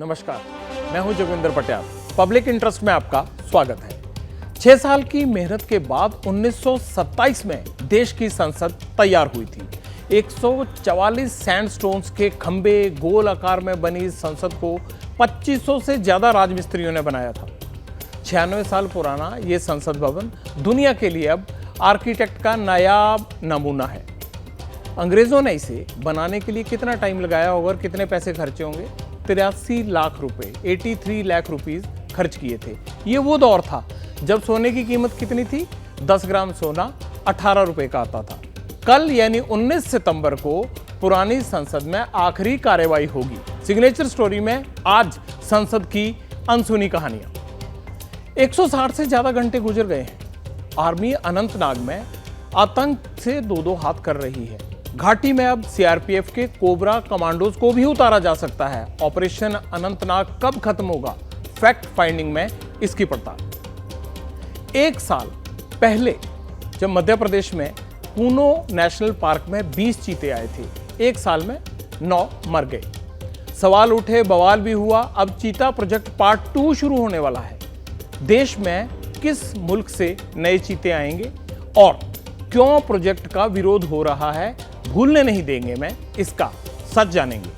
नमस्कार, मैं हूं जोगिंदर पटियाल। पब्लिक इंटरेस्ट में आपका स्वागत है। 6 साल की मेहनत के बाद 1927 में देश की संसद तैयार हुई थी। 144 सैंडस्टोन्स के खंभे गोल आकार में बनी संसद को 2500 से ज्यादा राजमिस्त्रियों ने बनाया था। 96 साल पुराना ये संसद भवन दुनिया के लिए अब आर्किटेक्ट का नायाब नमूना है। अंग्रेजों ने इसे बनाने के लिए कितना टाइम लगाया होगा और कितने पैसे खर्चे होंगे? 83 लाख रुपए, 83 लाख रुपीस खर्च किए थे। ये वो दौर था जब सोने की कीमत कितनी थी? 10 ग्राम सोना 18 रुपए का आता था। कल यानी 19 सितंबर को पुरानी संसद में आखिरी कार्यवाही होगी। सिग्नेचर स्टोरी में आज संसद की अनसुनी कहानियां। 160 से ज्यादा घंटे गुजर गए हैं। आर्मी अनंतनाग में आतंक से दो हाथ कर रही है। घाटी में अब सीआरपीएफ के कोबरा कमांडोज को भी उतारा जा सकता है। ऑपरेशन अनंतनाग कब खत्म होगा? फैक्ट फाइंडिंग में इसकी पड़ताल। 1 साल पहले जब मध्य प्रदेश में कूनो नेशनल पार्क में 20 चीते आए थे, 1 साल में 9 मर गए। सवाल उठे, बवाल भी हुआ। अब चीता प्रोजेक्ट पार्ट 2 शुरू होने वाला है। देश में किस मुल्क से नए चीते आएंगे और क्यों प्रोजेक्ट का विरोध हो रहा है, भूलने नहीं देंगे। मैं इसका सच जानेंगे।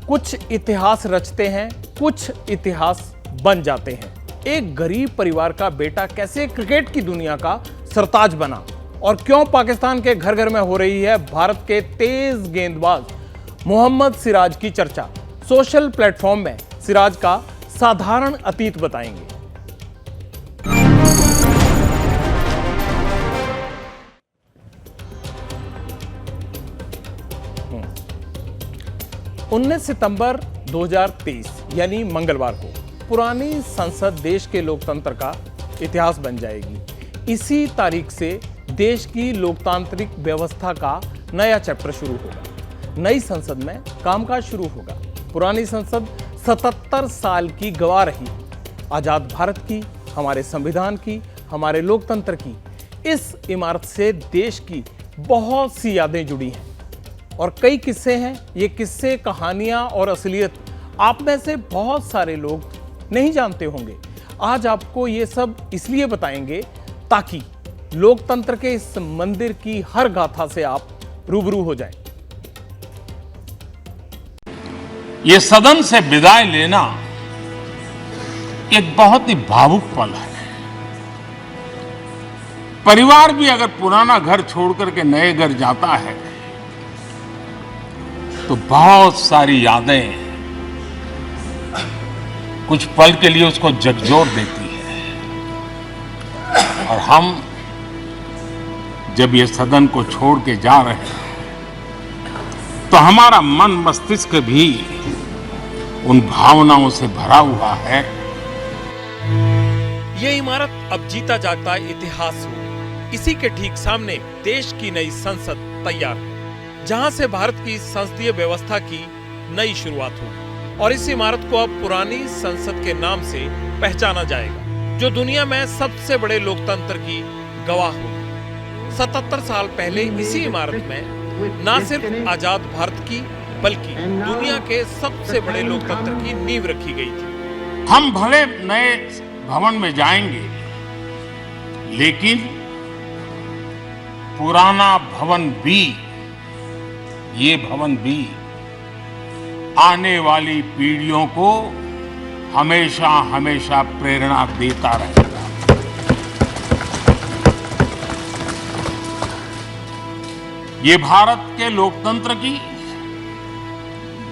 कुछ इतिहास रचते हैं, कुछ इतिहास बन जाते हैं। एक गरीब परिवार का बेटा कैसे क्रिकेट की दुनिया का सरताज बना और क्यों पाकिस्तान के घर घर में हो रही है भारत के तेज गेंदबाज मोहम्मद सिराज की चर्चा। सोशल प्लेटफॉर्म में सिराज का साधारण अतीत बताएंगे। 19 सितंबर 2023 यानी मंगलवार को पुरानी संसद देश के लोकतंत्र का इतिहास बन जाएगी। इसी तारीख से देश की लोकतांत्रिक व्यवस्था का नया चैप्टर शुरू होगा। नई संसद में कामकाज शुरू होगा। पुरानी संसद 77 साल की गवाह रही। आजाद भारत की, हमारे संविधान की, हमारे लोकतंत्र की। इस इमारत से देश की बहुत सी यादें जुड़ी हैं और कई किस्से हैं। ये किस्से, कहानियां और असलियत आप में से बहुत सारे लोग नहीं जानते होंगे। आज आपको ये सब इसलिए बताएंगे ताकि लोकतंत्र के इस मंदिर की हर गाथा से आप रूबरू हो जाएं। ये सदन से विदाई लेना एक बहुत ही भावुक पल है। परिवार भी अगर पुराना घर छोड़कर के नए घर जाता है तो बहुत सारी यादें कुछ पल के लिए उसको झकझोर देती है। और हम जब ये सदन को छोड़ के जा रहे हैं तो हमारा मन मस्तिष्क भी उन भावनाओं से भरा हुआ है। ये इमारत अब जीता जागता इतिहास होगी। इसी के ठीक सामने देश की नई संसद तैयार है, जहां से भारत की संसदीय व्यवस्था की नई शुरुआत होगी। और इस इमारत को अब पुरानी संसद के नाम से पहचाना जाएगा, जो दुनिया में सबसे बड़े लोकतंत्र की गवाह होगी। 77 साल पहले इसी इमारत में न सिर्फ आजाद भारत की बल्कि दुनिया के सबसे बड़े लोकतंत्र की नींव रखी गई थी। हम भले नए भवन में जाएंगे, लेकिन पुराना भवन भी, ये भवन भी आने वाली पीढ़ियों को हमेशा हमेशा प्रेरणा देता रहेगा। ये भारत के लोकतंत्र की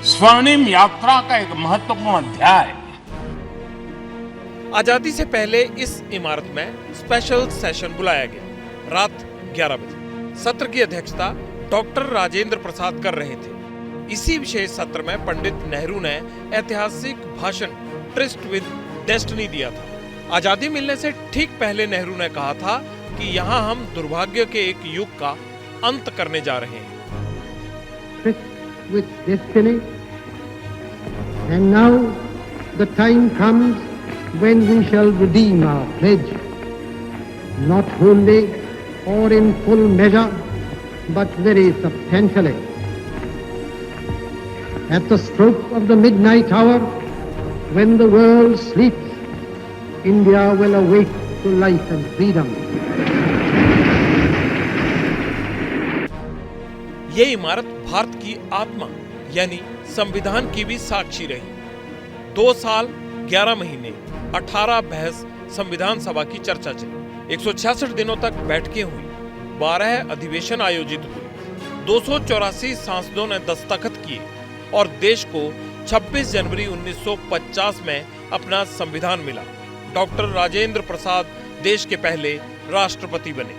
स्वर्णिम यात्रा का एक महत्वपूर्ण अध्याय है। आजादी से पहले इस इमारत में स्पेशल सेशन बुलाया गया। रात 11 बजे सत्र की अध्यक्षता डॉक्टर राजेंद्र प्रसाद कर रहे थे। इसी विशेष सत्र में पंडित नेहरू ने ऐतिहासिक भाषण ट्रिस्ट विद डेस्टिनी दिया था। आजादी मिलने से ठीक पहले नेहरू ने कहा था कि यहाँ हम दुर्भाग्य के एक युग का अंत करने जा रहे हैं। Tryst with destiny, and now the time comes when we shall redeem our pledge, not wholly or in full measure, but very substantially. At the stroke of the midnight hour, when the world sleeps, India will awake to life and freedom. ये इमारत भारत की आत्मा यानी संविधान की भी साक्षी रही। 2 साल 11 महीने 18 बहस संविधान सभा की चर्चा चली, 166 दिनों तक बैठकें हुई, 12 अधिवेशन आयोजित हुए, 284 सांसदों ने दस्तखत किए और देश को 26 जनवरी 1950 में अपना संविधान मिला। डॉक्टर राजेंद्र प्रसाद देश के पहले राष्ट्रपति बने।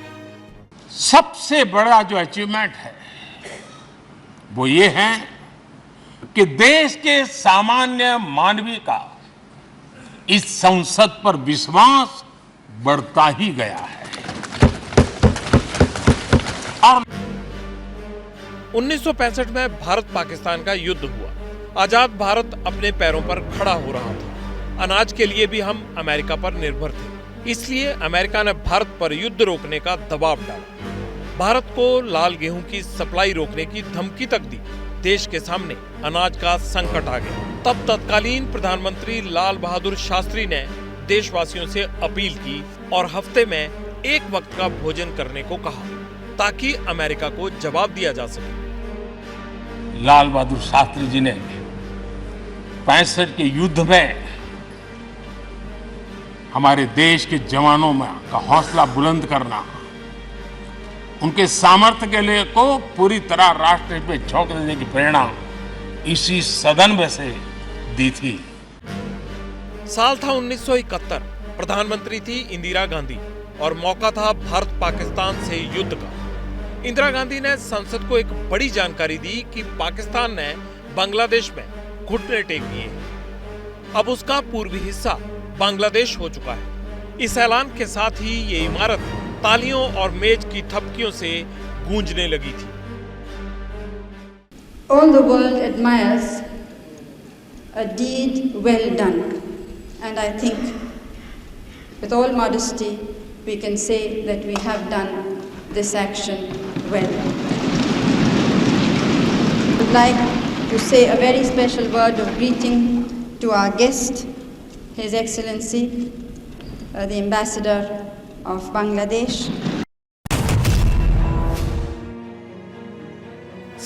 सबसे बड़ा जो अचीवमेंट है वो ये है कि देश के सामान्य मानवी का इस संसद पर विश्वास बढ़ता ही गया है। और 1965 में भारत पाकिस्तान का युद्ध हुआ। आजाद भारत अपने पैरों पर खड़ा हो रहा था। अनाज के लिए भी हम अमेरिका पर निर्भर थे, इसलिए अमेरिका ने भारत पर युद्ध रोकने का दबाव डाला। भारत को लाल गेहूं की सप्लाई रोकने की धमकी तक दी। देश के सामने अनाज का संकट आ गया। तब तत्कालीन प्रधानमंत्री लाल बहादुर शास्त्री ने देशवासियों से अपील की और हफ्ते में एक वक्त का भोजन करने को कहा ताकि अमेरिका को जवाब दिया जा सके। लाल बहादुर शास्त्री जी ने 65 के युद्ध में हमारे देश के जवानों में का हौसला बुलंद करना, उनके सामर्थ्य के लिए को पूरी तरह राष्ट्र पे झोंक देने की प्रेरणा इसी सदन में से दी थी। साल था 1971। प्रधानमंत्री थी इंदिरा गांधी और मौका था भारत पाकिस्तान से युद्ध का। इंदिरा गांधी ने संसद को एक बड़ी जानकारी दी कि पाकिस्तान ने बांग्लादेश में घुटने टेक दिए। अब उसका पूर्वी हिस्सा बांग्लादेश हो चुका है। इस ऐलान के साथ ही ये इमारत तालियों और मेज की थपकियों से गूंजने लगी थी। All the world admires a deed well done, and I think, with all modesty, we can say that we have done this action well. I would like to say a very special word of greeting to our guest, His Excellency, the Ambassador of Bangladesh.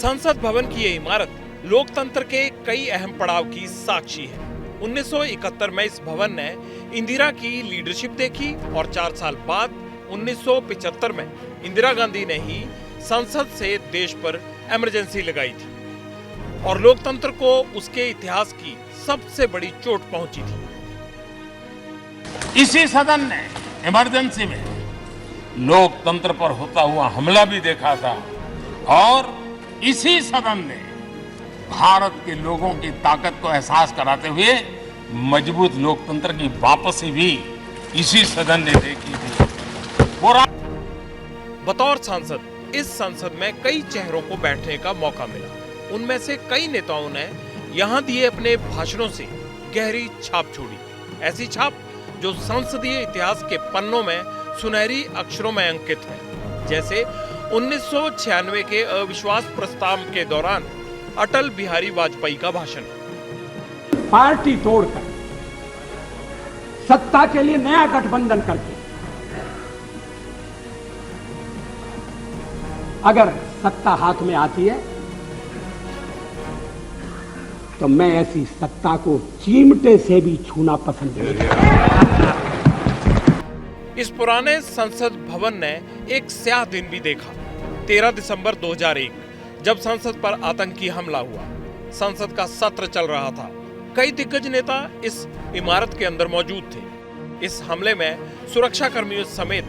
संसद भवन की ये इमारत लोकतंत्र के कई अहम पड़ाव की साक्षी है। 1971 में इस भवन ने इंदिरा की लीडरशिप देखी और 4 साल बाद 1975 में इंदिरा गांधी ने ही संसद से देश पर इमरजेंसी लगाई थी और लोकतंत्र को उसके इतिहास की सबसे बड़ी चोट पहुंची थी। इसी सदन ने इमरजेंसी में लोकतंत्र पर होता हुआ हमला भी देखा था और इसी सदन ने भारत के लोगों की ताकत को एहसास कराते हुए मजबूत लोकतंत्र की वापसी भी इसी सदन ने देखी थी। बतौर सांसद इस संसद में कई चेहरों को बैठने का मौका मिला। उनमें से कई नेताओं ने यहाँ दिए अपने भाषणों से गहरी छाप छोड़ी, ऐसी छाप जो संसदीय इतिहास के पन्नों में सुनहरी अक्षरों में अंकित है। जैसे 1996 के अविश्वास प्रस्ताव के दौरान अटल बिहारी वाजपेयी का भाषण। पार्टी तोड़कर सत्ता के लिए नया गठबंधन करके अगर सत्ता हाथ में आती है तो मैं ऐसी सत्ता को चिमटे से भी छूना पसंद नहीं करता। इस पुराने संसद भवन ने एक स्याह दिन भी देखा। 13 दिसंबर 2001 जब संसद पर आतंकी हमला हुआ। संसद का सत्र चल रहा था। कई दिग्गज नेता इस इमारत के अंदर मौजूद थे। इस हमले में सुरक्षा कर्मियों समेत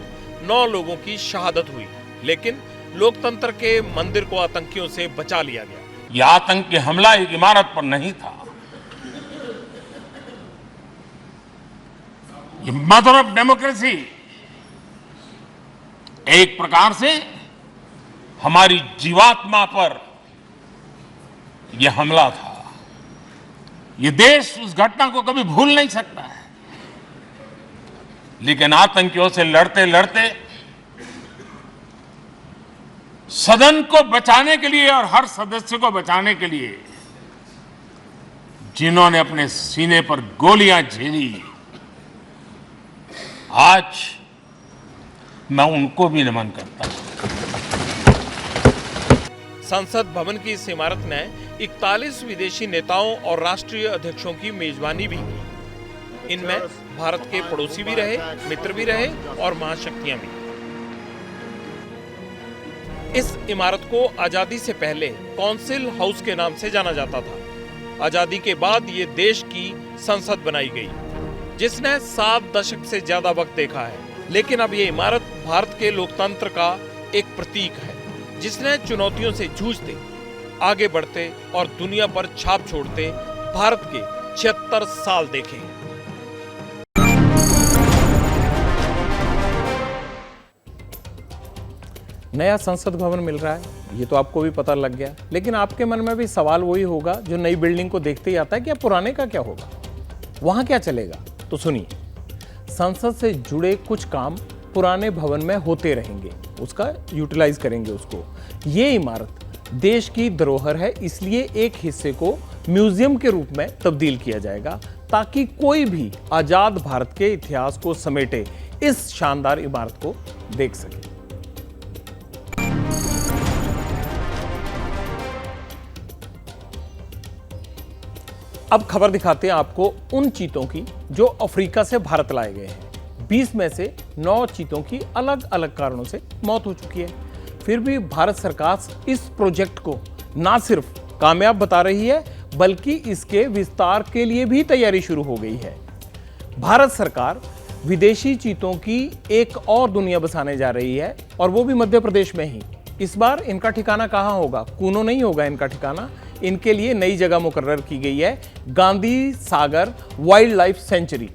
9 लोगों की शहादत हुई, लेकिन लोकतंत्र के मंदिर को आतंकियों से बचा लिया गया। यह आतंकी हमला एक इमारत पर नहीं था, ये मदर ऑफ डेमोक्रेसी एक प्रकार से हमारी जीवात्मा पर यह हमला था। यह देश उस घटना को कभी भूल नहीं सकता है, लेकिन आतंकियों से लड़ते लड़ते सदन को बचाने के लिए और हर सदस्य को बचाने के लिए जिन्होंने अपने सीने पर गोलियां झेली, आज मैं उनको भी नमन करता हूं। संसद भवन की इस इमारत ने 41 विदेशी नेताओं और राष्ट्रीय अध्यक्षों की मेजबानी भी की। इनमें भारत के पड़ोसी भी रहे, मित्र भी रहे और महाशक्तियां भी। इस इमारत को आजादी से पहले कौंसिल हाउस के नाम से जाना जाता था। आजादी के बाद ये देश की संसद बनाई गई, जिसने 7 दशक से ज्यादा वक्त देखा है। लेकिन अब ये इमारत भारत के लोकतंत्र का एक प्रतीक है, जिसने चुनौतियों से जूझते, आगे बढ़ते और दुनिया पर छाप छोड़ते भारत के 76 साल देखे। नया संसद भवन मिल रहा है, ये तो आपको भी पता लग गया, लेकिन आपके मन में भी सवाल वही होगा जो नई बिल्डिंग को देखते ही आता है कि अब पुराने का क्या होगा, वहां क्या चलेगा। तो सुनिए, संसद से जुड़े कुछ काम पुराने भवन में होते रहेंगे, उसका यूटिलाइज करेंगे उसको। ये इमारत देश की धरोहर है, इसलिए एक हिस्से को म्यूजियम के रूप में तब्दील किया जाएगा, ताकि कोई भी आजाद भारत के इतिहास को समेटे इस शानदार इमारत को देख सके। अब खबर दिखाते हैं आपको उन चीतों की जो अफ्रीका से भारत लाए गए हैं। 20 में से 9 चीतों की अलग अलग कारणों से मौत हो चुकी है। फिर भी भारत सरकार इस प्रोजेक्ट को ना सिर्फ कामयाब बता रही है, बल्कि इसके विस्तार के लिए भी तैयारी शुरू हो गई है। भारत सरकार विदेशी चीतों की एक और दुनिया बसाने जा रही है, और वो भी मध्य प्रदेश में ही। इस बार इनका ठिकाना कहाँ होगा? कूनो नहीं होगा इनका ठिकाना। इनके लिए नई जगह मुकर्रर की गई है, Gandhi Sagar wild life sanctuary.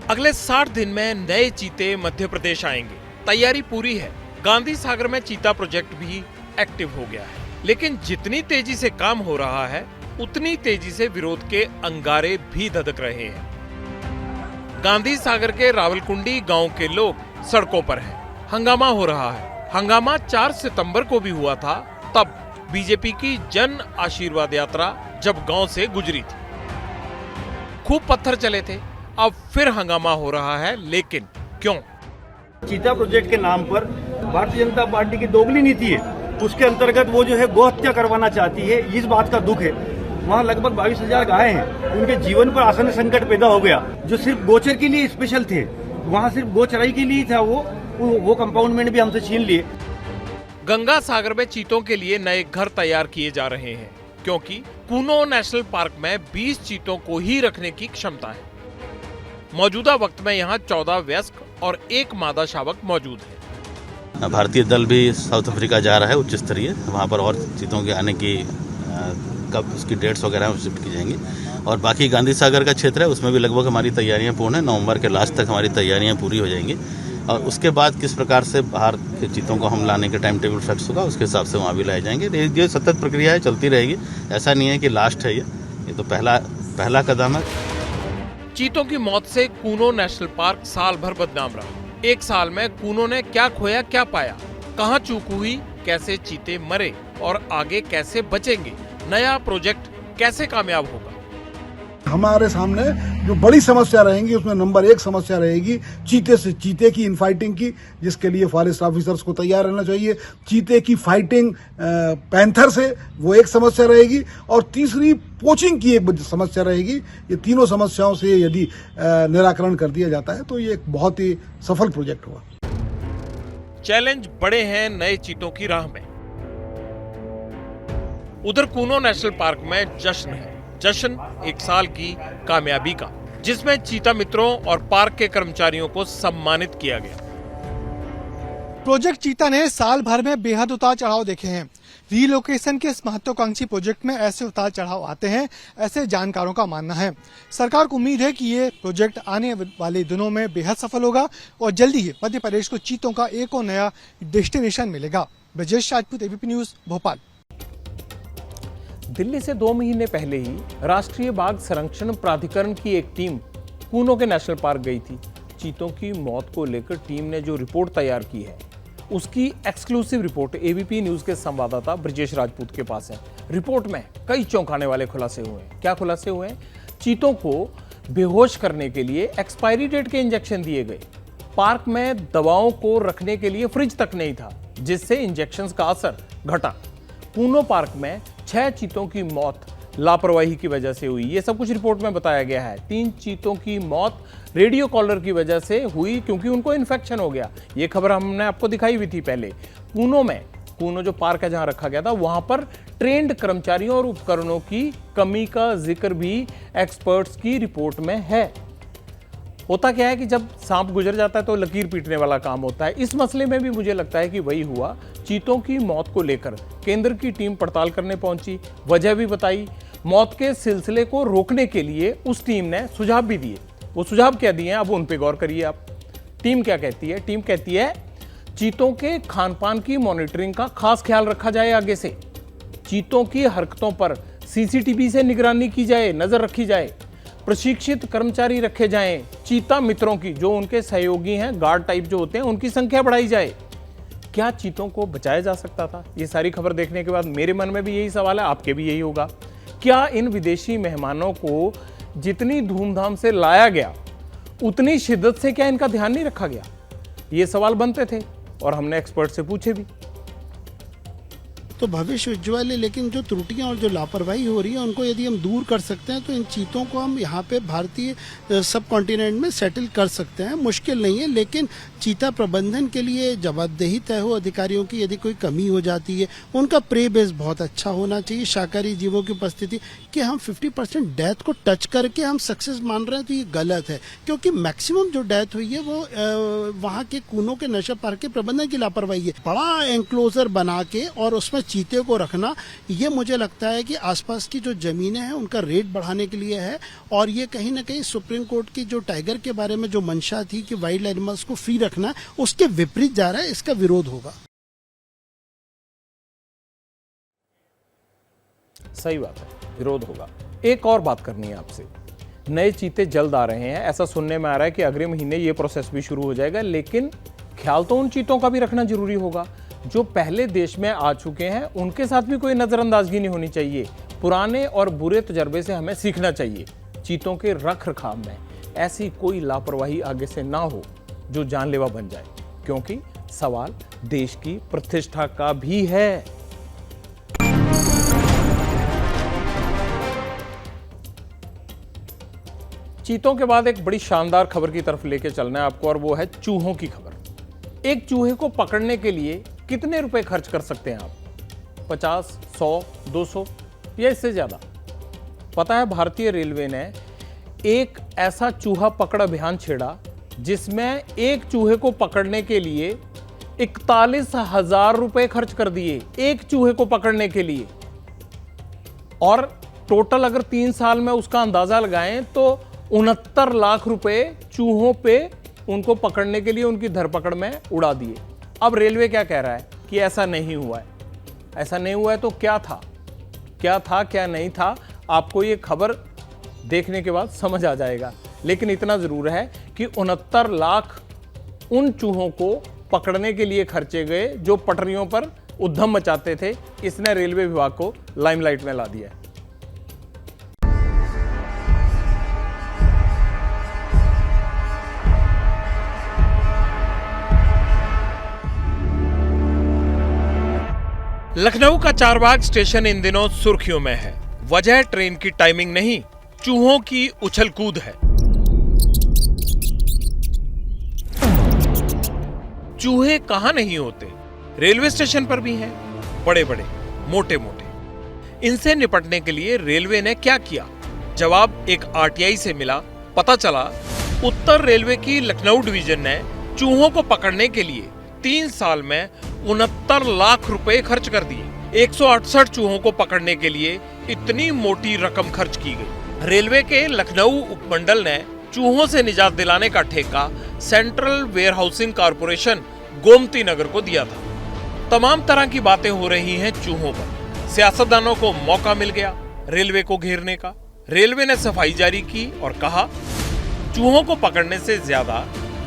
अगले 60 दिन में नए चीते मध्य प्रदेश आएंगे। तैयारी पूरी है। गांधी सागर में चीता प्रोजेक्ट भी एक्टिव हो गया है, लेकिन जितनी तेजी से काम हो रहा है, उतनी तेजी से विरोध के अंगारे भी धधक रहे हैं। गांधी सागर के रावलकुंडी गांव के लोग सड़कों पर हैं। हंगामा हो रहा है। हंगामा 4 सितंबर को भी हुआ था, तब बीजेपी की जन आशीर्वाद यात्रा जब गांव से गुजरी थी। खूब पत्थर चले थे। अब फिर हंगामा हो रहा है, लेकिन क्यों? चीता प्रोजेक्ट के नाम पर भारतीय जनता पार्टी की दोगली नीति है। उसके अंतर्गत वो जो है गौ हत्या करवाना चाहती है। इस बात का दुख है। वहाँ लगभग 22,000 गाय हैं, उनके जीवन पर आसन संकट पैदा हो गया। जो सिर्फ गोचर के लिए स्पेशल थे, वहाँ सिर्फ गो चराई के लिए था, वो कंपाउंडमेंट भी हमसे छीन लिए। गंगा सागर में चीतों के लिए नए घर तैयार किए जा रहे हैं, क्योंकि कूनो नेशनल पार्क में 20 चीतों को ही रखने की क्षमता है। मौजूदा वक्त में यहाँ 14 वयस्क और 1 मादा शावक मौजूद है। भारतीय दल भी साउथ अफ्रीका जा रहा है उच्च स्तरीय, वहाँ पर और चीतों के आने की कब उसकी डेट्स वगैरह शिफ्ट की जाएंगी। और बाकी गांधी सागर का क्षेत्र है, उसमें भी लगभग हमारी तैयारियां पूर्ण है। नवंबर के लास्ट तक हमारी तैयारियां पूरी हो जाएंगी, और उसके बाद किस प्रकार से बाहर के चीतों को हम लाने के टाइम टेबल फिक्स होगा, उसके हिसाब से वहाँ भी लाए जाएंगे। ये सतत प्रक्रिया है, चलती रहेगी। ऐसा नहीं है कि लास्ट है, ये तो पहला कदम है। चीतों की मौत से कूनो नेशनल पार्क साल भर बदनाम रहा। एक साल में कूनो ने क्या खोया, क्या पाया, कहां चूक हुई, कैसे चीते मरे और आगे कैसे बचेंगे, नया प्रोजेक्ट कैसे कामयाब होगा? हमारे सामने जो बड़ी समस्या रहेंगी, उसमें नंबर 1 समस्या रहेगी चीते से चीते की इनफाइटिंग की, जिसके लिए फॉरेस्ट ऑफिसर्स को तैयार रहना चाहिए। चीते की फाइटिंग पैंथर से, वो एक समस्या रहेगी। और तीसरी पोचिंग की एक समस्या रहेगी। ये तीनों समस्याओं से यदि निराकरण कर दिया जाता है तो ये एक बहुत ही सफल प्रोजेक्ट होगा। चैलेंज बड़े हैं नए चीतों की राह में। उधर कूनो नेशनल पार्क में जश्न है। जश्न 1 साल की कामयाबी का, जिसमें चीता मित्रों और पार्क के कर्मचारियों को सम्मानित किया गया। प्रोजेक्ट चीता ने साल भर में बेहद उतार चढ़ाव देखे हैं। रीलोकेशन के इस महत्वाकांक्षी प्रोजेक्ट में ऐसे उतार चढ़ाव आते हैं, ऐसे जानकारों का मानना है। सरकार को उम्मीद है कि ये प्रोजेक्ट आने वाले दिनों में बेहद सफल होगा और जल्दी ही मध्य प्रदेश को चीतों का एक और नया डेस्टिनेशन मिलेगा। Brajesh Rajput, ABP news, Bhopal. दिल्ली से 2 महीने पहले ही राष्ट्रीय बाघ संरक्षण प्राधिकरण की एक टीम कूनो के नेशनल पार्क गई थी। चीतों की मौत को लेकर टीम ने जो रिपोर्ट तैयार की है, उसकी एक्सक्लूसिव रिपोर्ट एबीपी न्यूज के संवाददाता ब्रजेश राजपूत के पास है। रिपोर्ट में कई चौंकाने वाले खुलासे हुए हैं। क्या खुलासे हुए हैं? चीतों को बेहोश करने के लिए एक्सपायरी डेट के इंजेक्शन दिए गए। पार्क में दवाओं को रखने के लिए फ्रिज तक नहीं था, जिससे इंजेक्शंस का असर घटा। कूनो पार्क में 6 चीतों की मौत लापरवाही की वजह से हुई। ये सब कुछ रिपोर्ट में बताया गया है। 3 चीतों की मौत रेडियो कॉलर की वजह से हुई क्योंकि उनको इन्फेक्शन हो गया। ये खबर हमने आपको दिखाई हुई थी पहले। कूनो जो पार्क है जहां रखा गया था, वहां पर ट्रेंड कर्मचारियों और उपकरणों की कमी का जिक्र भी एक्सपर्ट्स की रिपोर्ट में है। होता क्या है कि जब सांप गुजर जाता है तो लकीर पीटने वाला काम होता है। इस मसले में भी मुझे लगता है कि वही हुआ। चीतों की मौत को लेकर केंद्र की टीम पड़ताल करने पहुंची, वजह भी बताई। मौत के सिलसिले को रोकने के लिए उस टीम ने सुझाव भी दिए। वो सुझाव क्या दिए हैं, अब उन पे गौर करिए आप। टीम क्या कहती है? टीम कहती है चीतों के खान पान की मॉनिटरिंग का खास ख्याल रखा जाए। आगे से चीतों की हरकतों पर सीसीटीवी से निगरानी की जाए, नजर रखी जाए। प्रशिक्षित कर्मचारी रखे जाएं। चीता मित्रों की, जो उनके सहयोगी हैं, गार्ड टाइप जो होते हैं, उनकी संख्या बढ़ाई जाए। क्या चीतों को बचाया जा सकता था? ये सारी खबर देखने के बाद मेरे मन में भी यही सवाल है, आपके भी यही होगा। क्या इन विदेशी मेहमानों को जितनी धूमधाम से लाया गया, उतनी शिद्दत से क्या इनका ध्यान नहीं रखा गया? ये सवाल बनते थे और हमने एक्सपर्ट से पूछे भी। तो भविष्य उज्ज्वल है, लेकिन जो त्रुटियां और जो लापरवाही हो रही है उनको यदि हम दूर कर सकते हैं तो इन चीतों को हम यहाँ पे भारतीय सब कॉन्टिनेंट में सेटल कर सकते हैं। मुश्किल नहीं है, लेकिन चीता प्रबंधन के लिए जवाबदेही तय हो अधिकारियों की। यदि कोई कमी हो जाती है, उनका प्रे बेस बहुत अच्छा होना चाहिए। शाकाहारी जीवों की उपस्थिति कि हम 50% डेथ को टच करके हम सक्सेस मान रहे हैं तो ये गलत है, क्योंकि मैक्सिमम जो डेथ हुई है वो वहाँ के कूनो के नेशनल पार्क के प्रबंधन की लापरवाही है। बड़ा एंक्लोजर बना के और उसमें चीते को रखना, ये मुझे लगता है कि आसपास की जो जमीनें हैं उनका रेट बढ़ाने के लिए है। और ये कहीं ना कहीं सुप्रीम कोर्ट की जो टाइगर के बारे में जो मंशा थी कि वाइल्ड एनिमल्स को फ्री रखना, उसके विपरीत जा रहा है। इसका विरोध होगा। सही बात है, विरोध होगा। एक और बात करनी है आपसे। नए चीते जल्द आ रहे हैं, ऐसा सुनने में आ रहा है कि अगले महीने ये प्रोसेस भी शुरू हो जाएगा। लेकिन ख्याल तो उन चीतों का भी रखना जरूरी होगा जो पहले देश में आ चुके हैं। उनके साथ भी कोई नजरअंदाजगी नहीं होनी चाहिए। पुराने और बुरे तजर्बे से हमें सीखना चाहिए। चीतों के रख रखाव में ऐसी कोई लापरवाही आगे से ना हो जो जानलेवा बन जाए, क्योंकि सवाल देश की प्रतिष्ठा का भी है। चीतों के बाद एक बड़ी शानदार खबर की तरफ लेके चलना है आपको, और वो है चूहों की खबर। एक चूहे को पकड़ने के लिए कितने रुपए खर्च कर सकते हैं आप? 50, 100, 200 या इससे ज्यादा? पता है, भारतीय रेलवे ने एक ऐसा चूहा पकड़ अभियान छेड़ा जिसमें एक चूहे को पकड़ने के लिए 41,000 रुपए खर्च कर दिए, एक चूहे को पकड़ने के लिए। और टोटल अगर 3 साल में उसका अंदाजा लगाएं तो 69 लाख रुपए चूहों पे उनको पकड़ने के लिए उनकी धरपकड़ में उड़ा दिए। अब रेलवे क्या कह रहा है कि ऐसा नहीं हुआ है। ऐसा नहीं हुआ है तो क्या था, क्या नहीं था, आपको ये खबर देखने के बाद समझ आ जाएगा। लेकिन इतना जरूर है कि 69 लाख उन चूहों को पकड़ने के लिए खर्चे गए जो पटरियों पर उद्यम मचाते थे। इसने रेलवे विभाग को लाइमलाइट में ला दिया है। लखनऊ का चारबाग स्टेशन इन दिनों सुर्खियों में है। वजह ट्रेन की टाइमिंग नहीं, चूहों की उछल कूद है। चूहे कहां नहीं होते, रेलवे स्टेशन पर भी हैं, बड़े बड़े, मोटे मोटे। इनसे निपटने के लिए रेलवे ने क्या किया? जवाब एक आरटीआई से मिला। पता चला उत्तर रेलवे की लखनऊ डिवीजन ने चूहों को पकड़ने के लिए 3 साल में 69 लाख रुपए खर्च कर दिए। 168 चूहों को पकड़ने के लिए इतनी मोटी रकम खर्च की गई। रेलवे के लखनऊ उपमंडल ने चूहों से निजात दिलाने का ठेका central warehousing corporation Gomti Nagar को दिया था। तमाम तरह की बातें हो रही हैं चूहों पर। सियासतदानों को मौका मिल गया रेलवे को घेरने का। रेलवे ने सफाई जारी की और कहा चूहों को पकड़ने से ज्यादा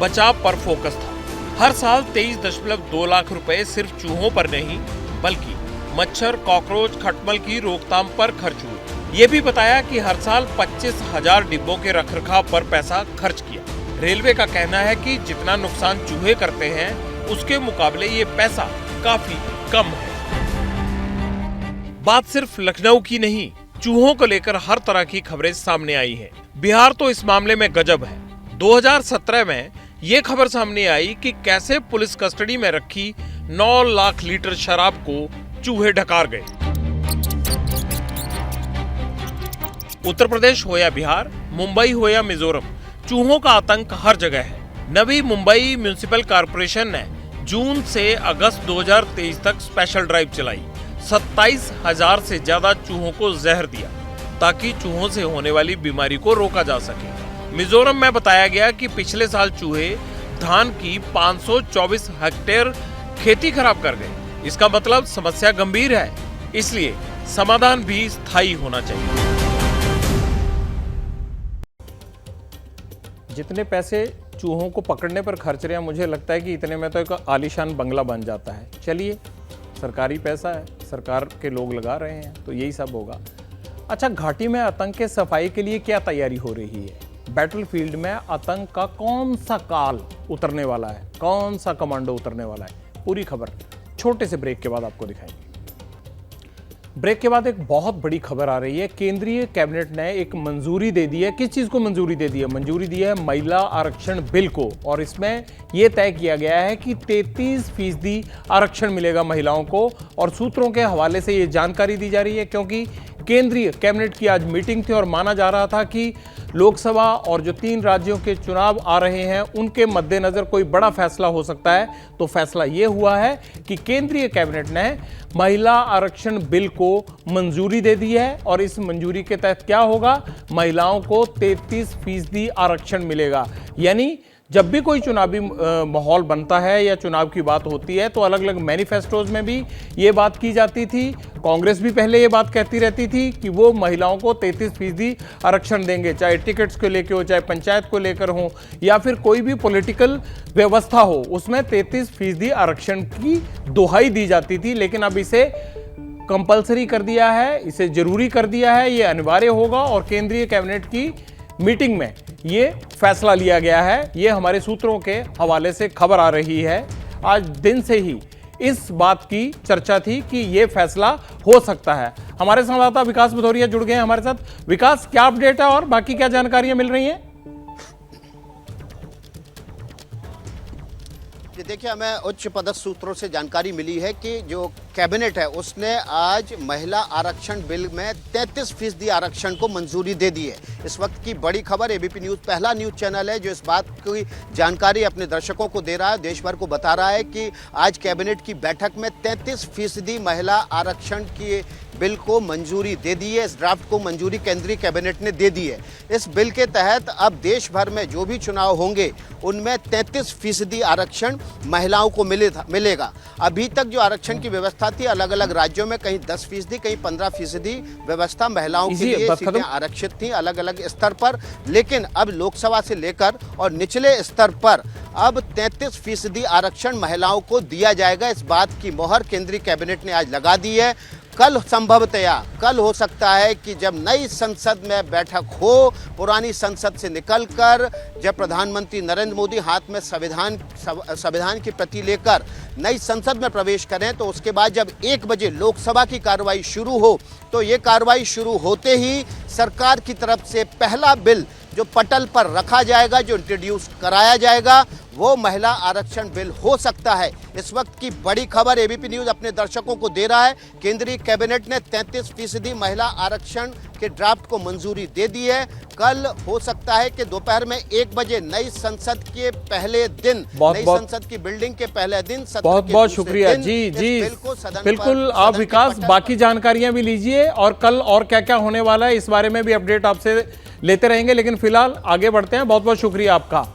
बचाव पर फोकस था। हर साल 23.2 लाख रुपए सिर्फ चूहों पर नहीं बल्कि मच्छर, कॉकरोच, खटमल की रोकथाम पर खर्च हुए। ये भी बताया कि हर साल 25,000 डिब्बों के रखरखाव पर पैसा खर्च किया। रेलवे का कहना है कि जितना नुकसान चूहे करते हैं उसके मुकाबले ये पैसा काफी कम है। बात सिर्फ लखनऊ की नहीं, चूहों को लेकर हर तरह की खबरें सामने आई हैं। बिहार तो इस मामले में गजब है। 2017 में ये खबर सामने आई कि कैसे पुलिस कस्टडी में रखी 9 लाख लीटर शराब को चूहे ढकार गए। उत्तर प्रदेश हो या बिहार, मुंबई हो या मिजोरम, चूहों का आतंक हर जगह है। नवी मुंबई म्युनिसिपल कॉर्पोरेशन ने जून से अगस्त 2023 तक स्पेशल ड्राइव चलाई। 27,000 से ज्यादा चूहों को जहर दिया ताकि चूहों से होने वाली बीमारी को रोका जा सके। मिजोरम में बताया गया कि पिछले साल चूहे धान की 524 हेक्टेयर खेती खराब कर गए। इसका मतलब समस्या गंभीर है, इसलिए समाधान भी स्थायी होना चाहिए। जितने पैसे चूहों को पकड़ने पर खर्च रहे हैं, मुझे लगता है कि इतने में तो एक आलीशान बंगला बन जाता है। चलिए, सरकारी पैसा है, सरकार के लोग लगा रहे हैं, तो यही सब होगा। अच्छा, घाटी में आतंक के सफाई के लिए क्या तैयारी हो रही है? बैटलफील्ड में आतंक का कौन सा काल उतरने वाला है, कौन सा कमांडो उतरने वाला है, पूरी खबर छोटे से ब्रेक के बाद आपको दिखाएंगे। ब्रेक के बाद एक बहुत बड़ी खबर आ रही है। केंद्रीय कैबिनेट ने एक मंजूरी दे दी है। किस चीज को मंजूरी दे दी है? मंजूरी दी है महिला आरक्षण बिल को, और इसमें यह तय किया गया है कि 33% आरक्षण मिलेगा महिलाओं को। और सूत्रों के हवाले से यह जानकारी दी जा रही है क्योंकि केंद्रीय कैबिनेट की आज मीटिंग थी और माना जा रहा था कि लोकसभा और जो 3 राज्यों के चुनाव आ रहे हैं उनके मद्देनजर कोई बड़ा फैसला हो सकता है। तो फैसला ये हुआ है कि केंद्रीय कैबिनेट ने महिला आरक्षण बिल को मंजूरी दे दी है। और इस मंजूरी के तहत क्या होगा? महिलाओं को 33% आरक्षण मिलेगा। यानी जब भी कोई चुनावी माहौल बनता है या चुनाव की बात होती है तो अलग अलग मैनिफेस्टोज में भी ये बात की जाती थी। कांग्रेस भी पहले ये बात कहती रहती थी कि वो महिलाओं को 33% आरक्षण देंगे, चाहे टिकट्स को लेकर हो, चाहे पंचायत को लेकर हो, या फिर कोई भी पॉलिटिकल व्यवस्था हो, उसमें 33% आरक्षण की दुहाई दी जाती थी। लेकिन अब इसे कंपल्सरी कर दिया है, इसे जरूरी कर दिया है, ये अनिवार्य होगा। और केंद्रीय कैबिनेट की मीटिंग में ये फैसला लिया गया है। ये हमारे सूत्रों के हवाले से खबर आ रही है। आज दिन से ही इस बात की चर्चा थी कि ये फैसला हो सकता है। हमारे संवाददाता विकास भदौरिया जुड़ गए हैं हमारे साथ। विकास, क्या अपडेट है और बाकी क्या जानकारियां मिल रही हैं? देखिए, हमें उच्च पदस्थ सूत्रों से जानकारी मिली है कि जो कैबिनेट है उसने आज महिला आरक्षण बिल में 33% आरक्षण को मंजूरी दे दी है। इस वक्त की बड़ी खबर, एबीपी न्यूज़ पहला न्यूज़ चैनल है जो इस बात की जानकारी अपने दर्शकों को दे रहा है, देश भर को बता रहा है कि आज कैबिनेट की बैठक में 33% महिला आरक्षण की बिल को मंजूरी दे दी है। इस ड्राफ्ट को मंजूरी केंद्रीय कैबिनेट ने दे दी है। इस बिल के तहत अब देश भर में जो भी चुनाव होंगे उनमें 33% आरक्षण महिलाओं को मिलेगा। अभी तक जो आरक्षण की व्यवस्था थी अलग अलग राज्यों में, कहीं 10%, कहीं 15% व्यवस्था महिलाओं के लिए सीटें आरक्षित थी अलग अलग स्तर पर। लेकिन अब लोकसभा से लेकर और निचले स्तर पर अब 33% आरक्षण महिलाओं को दिया जाएगा। इस बात की मोहर केंद्रीय कैबिनेट ने आज लगा दी है। कल संभवतया कल हो सकता है कि जब नई संसद में बैठक हो, पुरानी संसद से निकलकर जब प्रधानमंत्री नरेंद्र मोदी हाथ में संविधान की प्रति लेकर नई संसद में प्रवेश करें, तो उसके बाद जब 1 बजे लोकसभा की कार्रवाई शुरू हो, तो ये कार्रवाई शुरू होते ही सरकार की तरफ से पहला बिल जो पटल पर रखा जाएगा, जो इंट्रोड्यूस कराया जाएगा, वो महिला आरक्षण बिल हो सकता है। इस वक्त की बड़ी खबर एबीपी न्यूज़ अपने दर्शकों को दे रहा है। केंद्रीय कैबिनेट ने 33% महिला आरक्षण के ड्राफ्ट को मंजूरी दे दी है। कल हो सकता है कि दोपहर में 1 बजे नई संसद के पहले दिन, नई संसद की बिल्डिंग के पहले दिन, बहुत बहुत शुक्रिया जी। बिल्कुल, आप विकास बाकी जानकारियां भी लीजिए और कल और क्या क्या होने वाला है इस बारे में भी अपडेट आपसे लेते रहेंगे। लेकिन फिलहाल आगे बढ़ते हैं। बहुत बहुत शुक्रिया आपका।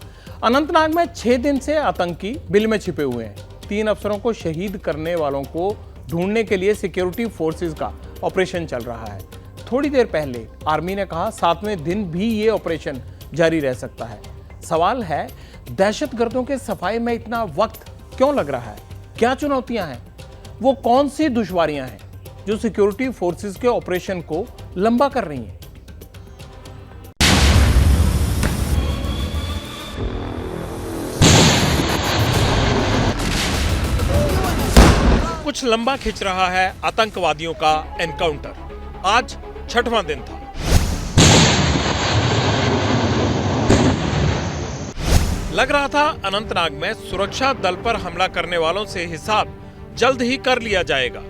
अनंतनाग में 6 दिन से आतंकी बिल में छिपे हुए हैं। 3 अफसरों को शहीद करने वालों को ढूंढने के लिए सिक्योरिटी फोर्सेस का ऑपरेशन चल रहा है। थोड़ी देर पहले आर्मी ने कहा 7वें दिन भी ये ऑपरेशन जारी रह सकता है। सवाल है, दहशतगर्दों के सफाई में इतना वक्त क्यों लग रहा है? क्या चुनौतियां हैं? वो कौन सी दुश्वारियां हैं जो सिक्योरिटी फोर्सेस के ऑपरेशन को लंबा कर रही हैं? कुछ लंबा खिंच रहा है आतंकवादियों का एनकाउंटर। आज 6वां दिन था। लग रहा था अनंतनाग में सुरक्षा दल पर हमला करने वालों से हिसाब जल्द ही कर लिया जाएगा।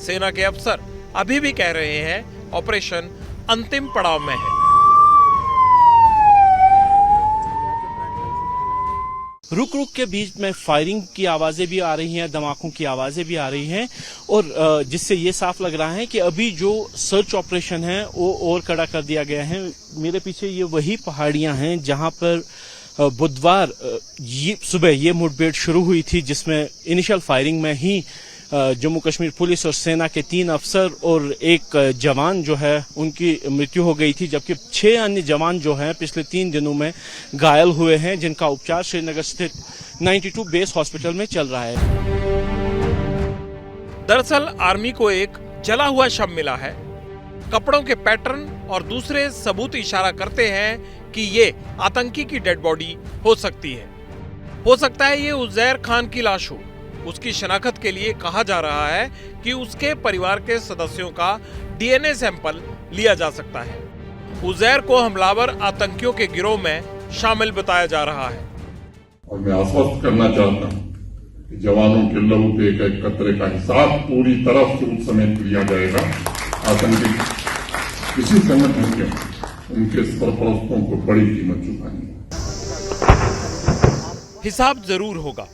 सेना के अफसर अभी भी कह रहे हैं ऑपरेशन अंतिम पड़ाव में है। रुक रुक के बीच में फायरिंग की आवाजें भी आ रही हैं, धमाकों की आवाजें भी आ रही हैं, और जिससे ये साफ लग रहा है कि अभी जो सर्च ऑपरेशन है वो और कड़ा कर दिया गया है। मेरे पीछे ये वही पहाड़ियां हैं जहां पर बुधवार सुबह ये मुठभेड़ शुरू हुई थी, जिसमें इनिशियल फायरिंग में ही जम्मू कश्मीर पुलिस और सेना के 3 अफसर और एक जवान जो है उनकी मृत्यु हो गई थी, जबकि 6 अन्य जवान जो हैं पिछले 3 दिनों में घायल हुए हैं, जिनका उपचार श्रीनगर स्थित 92 बेस हॉस्पिटल में चल रहा है। दरअसल आर्मी को एक जला हुआ शव मिला है। कपड़ों के पैटर्न और दूसरे सबूत इशारा करते हैं कि ये आतंकी की डेड बॉडी हो सकती है। हो सकता है ये उजैर खान की लाश हो। उसकी शनाख्त के लिए कहा जा रहा है कि उसके परिवार के सदस्यों का डीएनए सैंपल लिया जा सकता है। उजैर को हमलावर आतंकियों के गिरोह में शामिल बताया जा रहा है। और मैं आश्वस्त करना चाहता हूं कि जवानों के लहू के एक कतरे का हिसाब पूरी तरह सबूत समेत लिया जाएगा। आतंकी किसी संगठन के उनके सरपरस्तों को बड़ी कीमत चुकानी है। हिसाब जरूर होगा,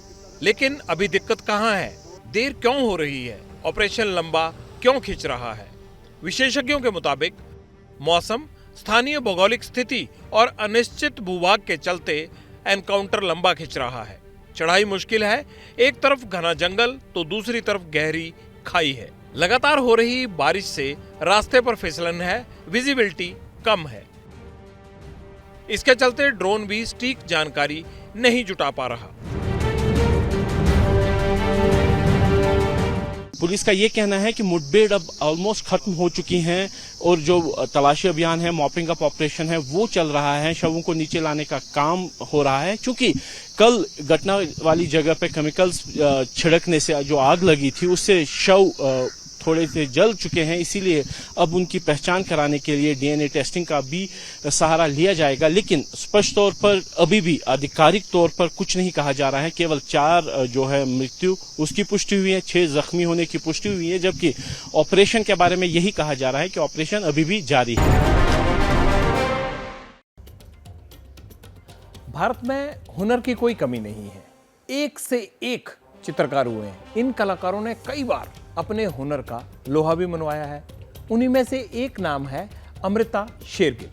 लेकिन अभी दिक्कत कहां है? देर क्यों हो रही है? ऑपरेशन लंबा क्यों खिंच रहा है? विशेषज्ञों के मुताबिक मौसम, स्थानीय भौगोलिक स्थिति और अनिश्चित भूभाग के चलते एनकाउंटर लंबा खिंच रहा है। चढ़ाई मुश्किल है, एक तरफ घना जंगल तो दूसरी तरफ गहरी खाई है। लगातार हो रही बारिश से रास्ते पर फिसलन है, विजिबिलिटी कम है। इसके चलते ड्रोन भी सटीक जानकारी नहीं जुटा पा रहा। पुलिस का ये कहना है कि मुठभेड़ अब ऑलमोस्ट खत्म हो चुकी हैं और जो तलाशी अभियान है, मॉपिंग अप ऑपरेशन है, वो चल रहा है। शवों को नीचे लाने का काम हो रहा है, क्योंकि कल घटना वाली जगह पे केमिकल्स छिड़कने से जो आग लगी थी उससे शव थोड़े से जल चुके हैं। इसीलिए अब उनकी पहचान कराने के लिए डीएनए टेस्टिंग का भी सहारा लिया जाएगा। लेकिन स्पष्ट तौर पर अभी भी आधिकारिक तौर पर कुछ नहीं कहा जा रहा है। केवल 4 जो है मृत्यु उसकी पुष्टि हुई है, 6 जख्मी होने की पुष्टि हुई है, जबकि ऑपरेशन के बारे में यही कहा जा रहा है कि ऑपरेशन अभी भी जारी है। भारत में हुनर की कोई कमी नहीं है। एक से एक चित्रकार हुए हैं। इन कलाकारों ने कई बार अपने हुनर का लोहा भी मनवाया है। उन्हीं में से एक नाम है अमृता शेरगिल,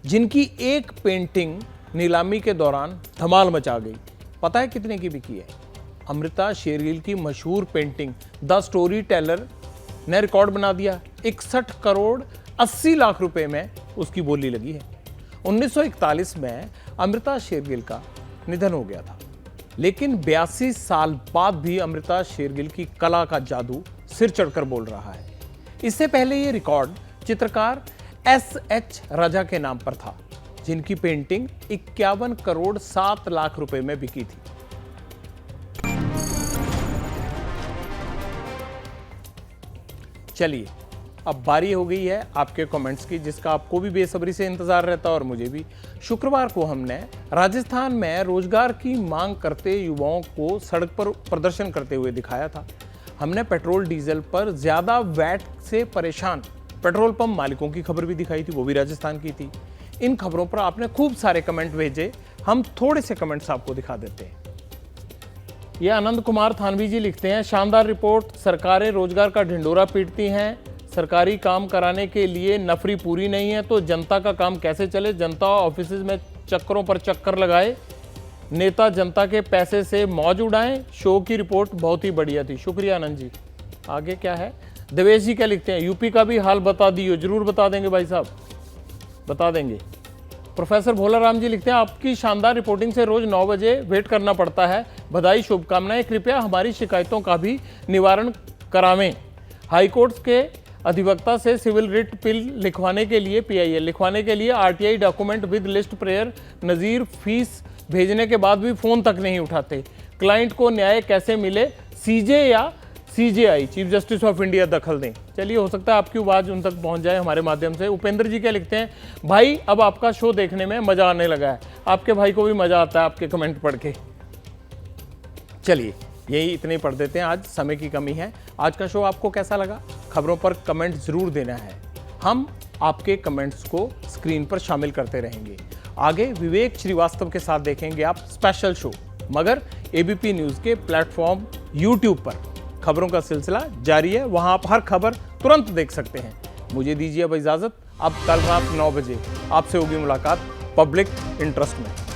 जिनकी एक पेंटिंग नीलामी के दौरान धमाल मचा गई। पता है कितने की बिकी है? अमृता शेरगिल की मशहूर पेंटिंग द स्टोरी टेलर ने रिकॉर्ड बना दिया। 61 करोड़ 80 लाख रुपए में उसकी बोली लगी है। 1941 में अमृता शेरगिल का निधन हो गया था, लेकिन 82 साल बाद भी अमृता शेरगिल की कला का जादू सिर चढ़कर बोल रहा है। इससे पहले ये रिकॉर्ड चित्रकार SH राजा के नाम पर था, जिनकी पेंटिंग 51 करोड़ 7 लाख रुपए में बिकी थी। चलिए, अब बारी हो गई है आपके कमेंट्स की, जिसका आपको भी बेसब्री से इंतजार रहता है और मुझे भी। शुक्रवार को हमने राजस्थान में रोजगार की मांग करते युवाओं को सड़क पर प्रदर्शन करते हुए दिखाया था। हमने पेट्रोल डीजल पर ज्यादा वैट से परेशान पेट्रोल पंप मालिकों की खबर भी दिखाई थी, वो भी राजस्थान की थी। इन खबरों पर आपने खूब सारे कमेंट भेजे, हम थोड़े से कमेंट्स आपको दिखा देते हैं। ये आनंद कुमार थानवी जी लिखते हैं, शानदार रिपोर्ट। सरकारें रोजगार का ढिंडोरा पीटती हैं, सरकारी काम कराने के लिए नफरी पूरी नहीं है तो जनता का काम कैसे चले? जनता ऑफिस में चक्करों पर चक्कर लगाए, नेता जनता के पैसे से मौज उड़ाएं। शो की रिपोर्ट बहुत ही बढ़िया थी, शुक्रिया आनंद जी। आगे क्या है, देवेश जी क्या लिखते हैं, यूपी का भी हाल बता दियो। जरूर बता देंगे भाई साहब, बता देंगे। प्रोफेसर भोलाराम जी लिखते हैं, आपकी शानदार रिपोर्टिंग से रोज 9 बजे वेट करना पड़ता है, बधाई शुभकामनाएं। कृपया हमारी शिकायतों का भी निवारण करावें। हाईकोर्ट के अधिवक्ता से सिविल रिट पिल लिखवाने के लिए PIL लिखवाने के लिए RTI document with list prayer नज़ीर फीस भेजने के बाद भी फ़ोन तक नहीं उठाते। क्लाइंट को न्याय कैसे मिले, CJ या CJI chief justice of India दखल दें। चलिए, हो सकता है आपकी आवाज़ उन तक पहुंच जाए हमारे माध्यम से। उपेंद्र जी क्या लिखते हैं, भाई अब आपका शो देखने में मज़ा आने लगा है। आपके भाई को भी मज़ा आता है आपके कमेंट पढ़ के। चलिए, यही इतने पढ़ देते हैं, आज समय की कमी है। आज का शो आपको कैसा लगा, खबरों पर कमेंट जरूर देना है। हम आपके कमेंट्स को स्क्रीन पर शामिल करते रहेंगे। आगे विवेक श्रीवास्तव के साथ देखेंगे आप स्पेशल शो, मगर ABP न्यूज़ के प्लेटफॉर्म YouTube पर खबरों का सिलसिला जारी है, वहां आप हर खबर तुरंत देख सकते हैं। मुझे दीजिए अब इजाजत, अब कल रात 9 बजे आपसे होगी मुलाकात पब्लिक इंटरेस्ट में।